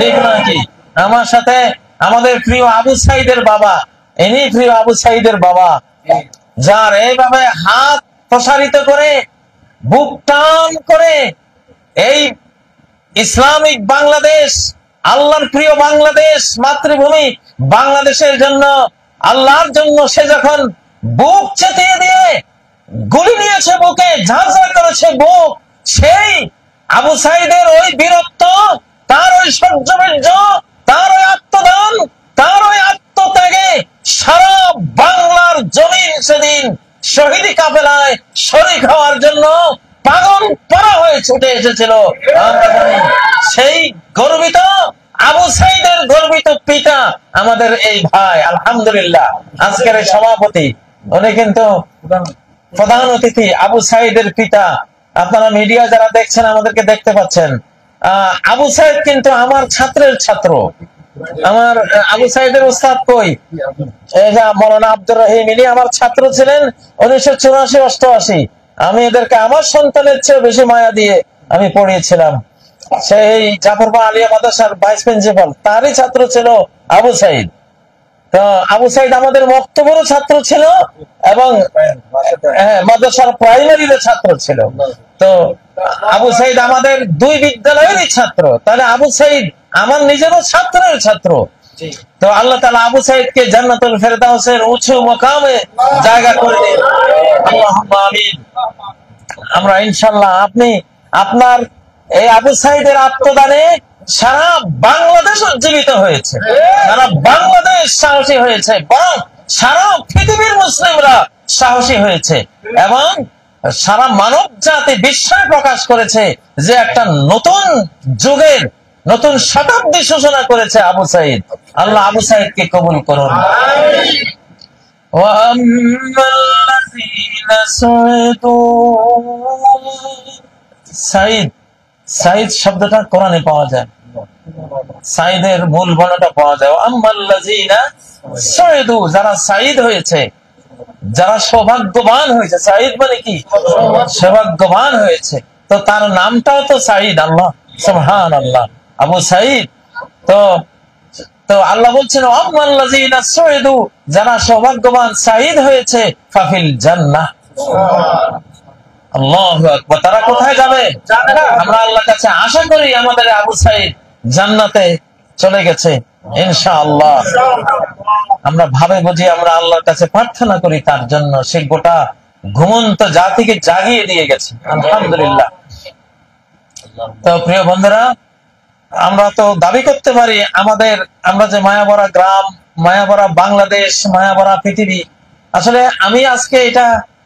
ঠিক নাকি? আমার সাথে আমাদের প্রিয় আবু সাইদের বাবা, ইনি প্রিয় আবু সাইদের বাবা, যার এইভাবে হাত প্রসারিত করে বুক টান করে এই ইসলামিক বাংলাদেশ, আল্লাহর প্রিয় বাংলাদেশ, মাতৃভূমি বাংলাদেশের জন্য, আল্লাহর জন্য সে যখন বুক চেতিয়ে দিয়ে গুলি নিয়েছে, বুকে ঝাঁঝরা করেছে বুক, সেই আবু সাইদের ওই বীরত্ব, তার ওই সহ্যবীর্য, তার ওই আত্মদান, তার ওই আত্মত্যাগে সারা বাংলার জমিন সেদিন শহীদি কাফেলায় শরীক হওয়ার জন্য পাগল পারা হয়ে ছুটে এসেছিল। আমরা জানি সেই গর্বিত আবু সাইদের গর্বিত পিতা আমাদের এই ভাই, আলহামদুলিল্লাহ আজকের এই সভাপতি, উনি কিন্তু প্রধান অতিথি, আবু সাইদের পিতা। আপনারা মিডিয়া যারা দেখছেন আমাদেরকে দেখতে পাচ্ছেন। আবু সাইদ কিন্তু আমার ছাত্রের ছাত্র। আমার আবু সাইদের উস্তাদ কই, মৌলানা আব্দুর রহিম, ইনি আমার ছাত্র ছিলেন 1984-88। আমি এদেরকে আমার সন্তানের চেয়ে বেশি মায়া দিয়ে আমি পড়িয়েছিলাম। সেই জাফরবা আলিয়া মাদ্রাসার ভাইস প্রিন্সিপাল, তারই ছাত্র ছিল আবু সাইদ। তো আবু সাইদ আমাদের মক্তবর ছাত্র ছিল এবং মাদ্রাসার প্রাইমারির ছাত্র ছিল। তো আবু সাইদ আমাদের দুই বিদ্যালয়েরই ছাত্র। তাহলে আবু সাইদ আমার নিজেরও ছাত্রের ছাত্র। তো আল্লাহ তাআলা আবু সাইদকে জান্নাতুল ফেরদাউসের উঁচু মাকামে জায়গা করে দিন, আল্লাহুম্মা আমিন। আমরা ইনশাআল্লাহ, আপনি আপনার এই আবু সাইদের আত্মদানে সারা বাংলাদেশ উজ্জীবিত হয়েছে, সারা বাংলাদেশ সাহসী হয়েছে, বরং সারা পৃথিবীর মুসলিমরা সাহসী হয়েছে এবং সারা মানব জাতি বিস্ময় প্রকাশ করেছে যে একটা নতুন যুগের, নতুন শতাব্দী সূচনা করেছে আবু সাইদ। আল্লাহ আবু সাইদকে কবুল করুন। সাইদ, সাইদ শব্দটা কোরআনে পাওয়া যায়, সাইদের মূল বর্ণটা পাওয়া যায়, আম্মাল্লাযীনা সাইদু, যারা সাইদ হয়েছে, যারা সৌভাগ্যবান হয়েছে। সাইদ মানে কি? সৌভাগ্যবান হয়েছে। তো তার নামটাও তো সাইদ। আল্লাহ সুবহানাল্লাহ, আবু সাইদ। তো আল্লাহ বলছেন আম্মাল্লাযীনা সাইদু, যারা সৌভাগ্যবান সাইদ হয়েছে, ফাফিল জান্নাহ। আল্লাহু আকবার। তারা কোথায় যাবে? আমরা আল্লাহর কাছে আশা করি আমাদের আবু সাইদ জান্নাতে চলে গেছে ইনশাআল্লাহ। আমরা ভাবে বুঝি আমরা আল্লাহর কাছে প্রার্থনা করি তার জন্য, সে গোটা ঘুমন্ত জাতিকে জাগিয়ে দিয়ে গেছে, আলহামদুলিল্লাহ। তো প্রিয় বন্ধুরা, আমরা তো দাবি করতে পারি আমরা যে মায়াভরা গ্রাম, মায়াভরা বাংলাদেশ, মায়াভরা পৃথিবী। আসলে আমি আজকে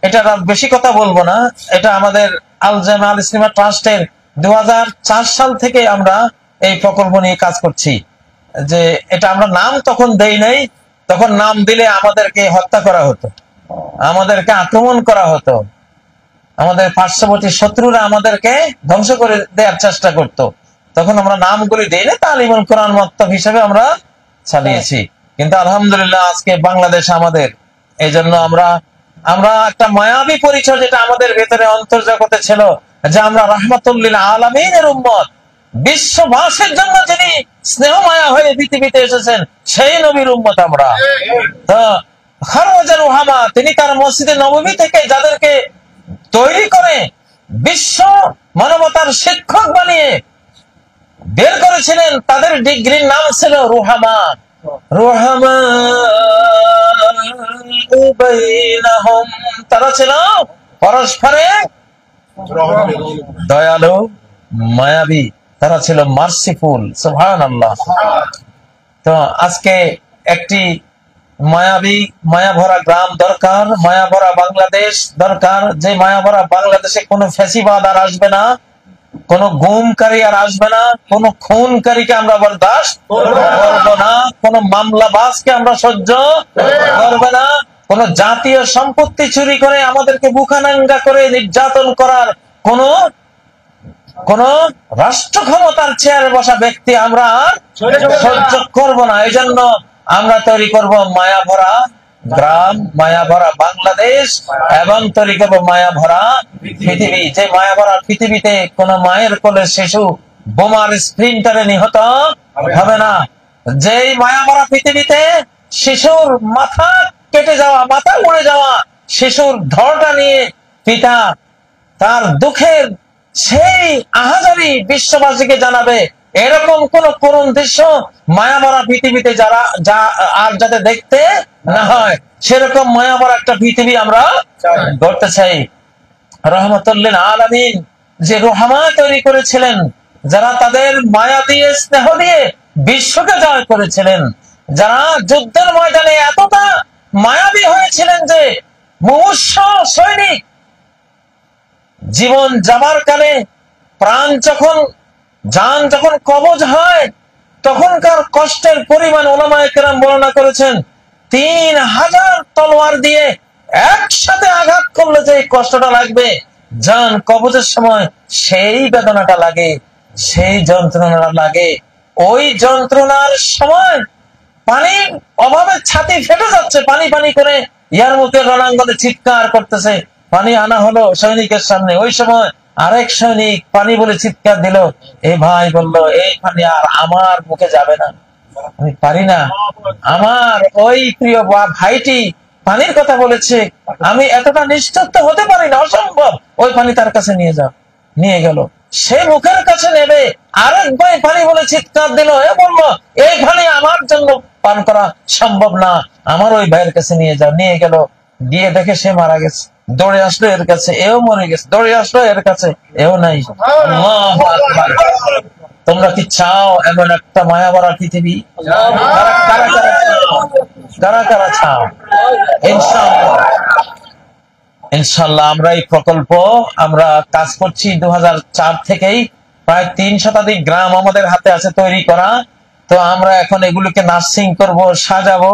এটা বেশি কথা বলবো না। এটা আমাদের আল জামিয়া আল ইসলামিয়া ট্রাস্টের 2004 সাল থেকে আমরা এই প্রকল্প নিয়ে কাজ করছি। যে এটা আমরা নাম তখন দেই নাই, তখন নাম দিলে আমাদেরকে হত্যা করা হতো, আমাদেরকে আক্রমণ করা হতো, আমাদের পার্শ্ববর্তী শত্রুরা আমাদেরকে ধ্বংস করে দেওয়ার চেষ্টা করত। তখন আমরা নামগুলি দেই না, তালিমুল কোরআন মক্তব হিসেবে আমরা চালিয়েছি। কিন্তু আলহামদুলিল্লাহ আজকে বাংলাদেশ আমাদের, এই জন্য আমরা একটা মায়াবী পরিচয় যেটা আমাদের ভেতরে অন্তর্জগতে ছিল, যে আমরা রাহমাতুল লিল আলামিনের উম্মত, বিশ্ববাসীর জন্য যিনি স্নেহ মায়া হয়ে পৃথিবীতে এসেছেন সেই নবীর উম্মত আমরা। তো খারওয়াজার রুহামা, তিনি তার মসজিদে নববী থেকে যাদেরকে তৈরি করে বিশ্ব মানবতার শিক্ষক বানিয়ে বের করেছিলেন, তাদের ডিগ্রির নাম ছিল রুহামা। রুহামা বাইনাহুম, তারা ছিল পরস্পরে দয়ালু, মায়াবী, তারা ছিল মার্সিফুল। সুবহানাল্লাহ। তো আজকে একটি মায়াবী, মায়াভরা গ্রাম দরকার, মায়াভরা বাংলাদেশ দরকার, যে মায়াভরা বাংলাদেশে কোনো ফ্যাসিবাদ আর আসবে না, কোন গুমকারী আর আসবে না, কোন খুনকারীকে আমরা বরদাস্ত করব না, কোন মামলাবাজকে আমরা সহ্য করব না, কোন জাতীয় সম্পত্তি চুরি করে আমাদেরকে বুকানাঙ্গা করে নির্যাতন করার কোন রাষ্ট্র ক্ষমতার চেয়ারে বসা ব্যক্তি আমরা আর সহ্য করব না। এই জন্য আমরা তৈরি করব মায়াভরা গ্রাম, মায়াভরা বাংলাদেশ এবং তৈরি করব মায়াভরা পৃথিবী। যে মায়াভরা পৃথিবীতে কোন মায়ের কোলে শিশু বোমার স্প্রিন্টারে নিহত হবে না। যেই মায়ামরা পৃথিবীতে শিশুর মাথা কেটে যাওয়া, মাথা উড়ে যাওয়া শিশুর ধরটা নিয়ে পিতা তার দুঃখের সেই আহাজারি বিশ্ববাসীকে জানাবে, এরকম কোন করুণ দৃশ্য মায়ামরা পৃথিবীতে আর যাতে দেখতে না হয়, সেরকম মায়ামরা একটা পৃথিবী আমরা গড়তে চাই। রহমতুল্লিল আলামিন যে রহমা তৈরি করেছিলেন, যারা তাদের মায়া দিয়ে স্নেহ দিয়ে বিশ্বকে জয় করেছিলেন, যারা যুদ্ধের ময়দানে এতটা মায়াবী হয়েছিলেন যে মুমূর্ষ সৈনিক জীবন যাবার কালে প্রাণ যান যখন কবজ হয়, তখনকার কষ্টের পরিমাণ উলামায়ে কেরাম বর্ণনা করেছেন 3000 তলোয়ার দিয়ে একসাথে আঘাত করলে যে কষ্টটা লাগবে, জান কবজের সময় সেই বেদনাটা লাগে, সেই যন্ত্রণাটা লাগে। ওই যন্ত্রণার সময় পানির অভাবে ছাতি ফেটে যাচ্ছে, পানি পানি করে ইয়ারমুকের রণাঙ্গনে চিৎকার করতেছে, পানি আনা হলো সৈনিকের সামনে। ওই সময় আরেক সৈনিক পানি বলে চিৎকার দিল, এ ভাই বলল এই পানি আর আমার মুখে যাবে না, আমি পারি না। আমার ওই প্রিয় ভাইটি পানির কথা বলেছে, আমি এতটা নিশ্চিত হতে পারি না, অসম্ভব, ওই পানি তার কাছে নিয়ে যাও। নিয়ে গেল, সে মুখের কাছে নেবে, আরেক ভাই পানি বলে চিৎকার দিল, এ বলল এই পানি আমার জন্য পান করা সম্ভব না, আমার ওই ভাইয়ের কাছে নিয়ে যাও। নিয়ে গেল, গিয়ে দেখে সে মারা গেছে। দৌড়ে আসলো এর কাছে, এও মরে গেছে। দৌড়ে আসলো এর কাছে, এও নাই। আল্লাহু আকবার। তোমরা কি চাও এমন একটা মায়া ভরা পৃথিবী? কারা কারা চাও? ইনশাআল্লাহ ইনশাআল্লাহ আমরা এই প্রকল্প আমরা কাজ করছি 2004 থেকেই। প্রায় 3 শতাধিক গ্রাম আমাদের হাতে আছে তৈরি করা। তো আমরা এখন এগুলোকে নার্সিং করব, সাজাবো।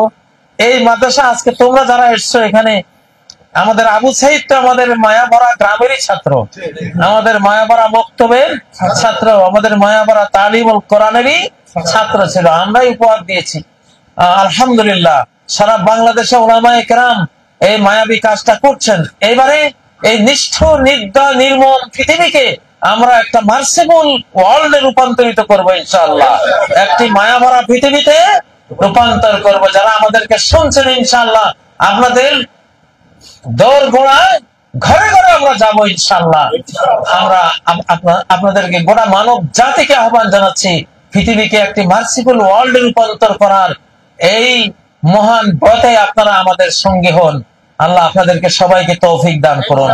এই মাদ্রাসা আজকে তোমরা যারা এসছো এখানে, আমাদের আবু সাইদ তো আমাদের মায়াভরা গ্রামেরই ছাত্র, আমাদের মায়াভরা মক্তবের ছাত্র, আমাদের মায়াভরা তালিমুল কোরআনেরই ছাত্র ছিল, আমরাই উপহার দিয়েছি। আলহামদুলিল্লাহ সারা বাংলাদেশে উলামায়ে কেরাম এই মায়াবী কাজটা করছেন। এবারে এই নিষ্ঠুর নির্দয় নির্মম পৃথিবীকে আমরা একটা মার্সিবল ওয়ার্ল্ডে রূপান্তরিত করবো ইনশাআল্লাহ, একটি মায়াভরা পৃথিবীতে রূপান্তর করব। যারা আমাদেরকে শুনছেন ইনশাআল্লাহ আপনাদের দৌড় গোড়ায় ঘরে ঘরে আমরা যাবো ইনশাআল্লাহ। আমরা আপনাদেরকে গোটা মানব জাতিকে আহ্বান জানাচ্ছি, পৃথিবীকে একটি মার্সিবল ওয়ার্ল্ডে রূপান্তর করার এই মহান ব্রতে আপনারা আমাদের সঙ্গী হন। আল্লাহ আপনাদেরকে সবাইকে তৌফিক দান করুন।